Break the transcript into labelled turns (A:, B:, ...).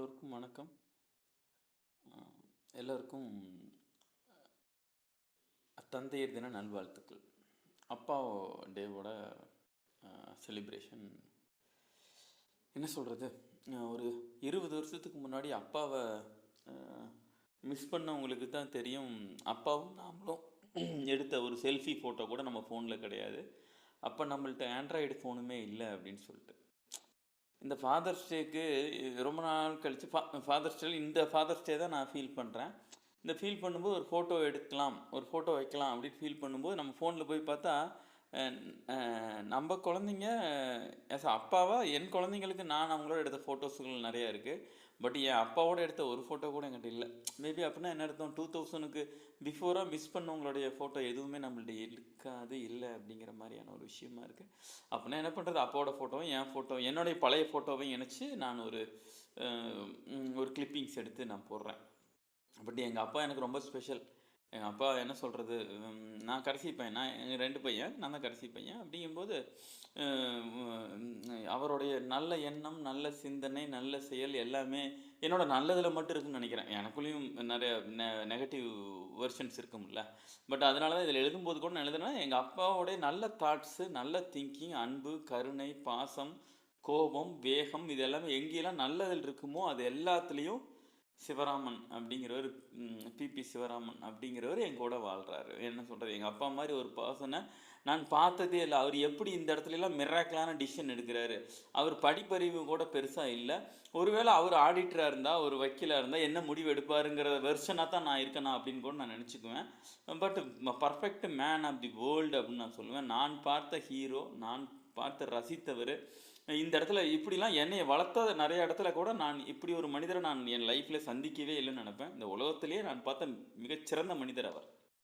A: எல்லோருக்கும் வணக்கம். எல்லோருக்கும் தந்தையர் தின நல்வாழ்த்துக்கள். அப்பா டேவோட செலிப்ரேஷன் என்ன சொல்கிறது, ஒரு 20 வருஷத்துக்கு முன்னாடி அப்பாவை மிஸ் பண்ணவங்களுக்கு தான் தெரியும். அப்பாவும் நாமளும் எடுத்த ஒரு செல்ஃபி ஃபோட்டோ கூட நம்ம ஃபோனில் கிடையாது. அப்போ நம்மள்ட்ட ஆண்ட்ராய்டு ஃபோனுமே இல்லை அப்படின்னு சொல்லிட்டு. இந்த ஃபாதர்ஸ் டேக்கு ரொம்ப நாள் கழித்து ஃபாதர்ஸ் டே இந்த ஃபாதர்ஸ் டே தான் நான் ஃபீல் பண்ணுறேன். இந்த ஃபீல் பண்ணும்போது ஒரு ஃபோட்டோ எடுக்கலாம், ஒரு ஃபோட்டோ வைக்கலாம் அப்படின்னு ஃபீல் பண்ணும்போது நம்ம ஃபோனில் போய் பார்த்தா நம்ம குழந்தைங்க அப்பாவா என் குழந்தைங்களுக்கு நான் அவங்களோட எடுத்த ஃபோட்டோஸுகள் நிறையா இருக்குது. பட் என் அப்பாவோட எடுத்த ஒரு ஃபோட்டோ கூட என்கிட்ட இல்லை. மேபி அப்படின்னா என்ன அர்த்தம், 2000க்கு பிஃபோராக மிஸ் பண்ணவங்களுடைய ஃபோட்டோ எதுவுமே நம்மள்ட்ட இருக்காது, இல்லை அப்படிங்கிற மாதிரியான ஒரு விஷயமா இருக்குது. அப்படின்னா என்ன பண்ணுறது, அப்பாவோட ஃபோட்டோவும் என் ஃபோட்டோ என்னுடைய பழைய ஃபோட்டோவையும் இணைச்சி நான் ஒரு கிளிப்பிங்ஸ் எடுத்து நான் போடுறேன். பட் எங்கள் அப்பா எனக்கு ரொம்ப ஸ்பெஷல். எங்கள் அப்பா என்ன சொல்கிறது, நான் கடைசி பையன், நான் 2 பையன், நான் தான் கடைசி பையன். அப்படிங்கும்போது அவருடைய நல்ல எண்ணம், நல்ல சிந்தனை, நல்ல செயல் எல்லாமே என்னோட நல்லதில் மட்டும் இருக்குன்னு நினைக்கிறேன். எனக்குள்ளேயும் நிறைய நெகட்டிவ் வெர்ஷன்ஸ் இருக்கும்ல. பட் அதனால தான் இதில் எழுதும்போது கூட நான் எழுதுனேன், எங்கள் அப்பாவோடைய நல்ல தாட்ஸு, நல்ல திங்கிங், அன்பு, கருணை, பாசம், கோபம், வேகம், இது எல்லாமே எங்கேயெல்லாம் நல்லதில் இருக்குமோ அது எல்லாத்துலேயும் சிவராமன் அப்படிங்கிறவர், பிபி சிவராமன் அப்படிங்கிறவர் என் கூட வாழ்கிறாரு. என்ன சொல்கிறது, எங்கள் அப்பா மாதிரி ஒரு பர்சனை நான் பார்த்ததே இல்லை. அவர் எப்படி இந்த இடத்துலலாம் மிராக்கிளான டிசிஷன் எடுக்கிறாரு. அவர் படிப்பறிவு கூட பெருசாக இல்லை. ஒருவேளை அவர் ஆடிட்டராக இருந்தால், ஒரு வக்கீலாக இருந்தால் என்ன முடிவு எடுப்பாருங்கிற வெர்ஷனாக தான் நான் இருக்கேனா அப்படின்னு கூட நான் நினச்சிக்குவேன். But perfect man of the world அப்படின்னு நான் சொல்லுவேன். நான் பார்த்த ஹீரோ, நான் பார்த்து ரசித்தவர். இந்த இடத்துல இப்படிலாம் என்னை வளர்த்த நிறைய இடத்துல கூட நான் இப்படி ஒரு மனிதரை நான் என் லைஃப்பில் சந்திக்கவே இல்லைன்னு நினைப்பேன். இந்த உலகத்திலேயே நான் பார்த்த மிகச்சிறந்த மனிதர் அவர்.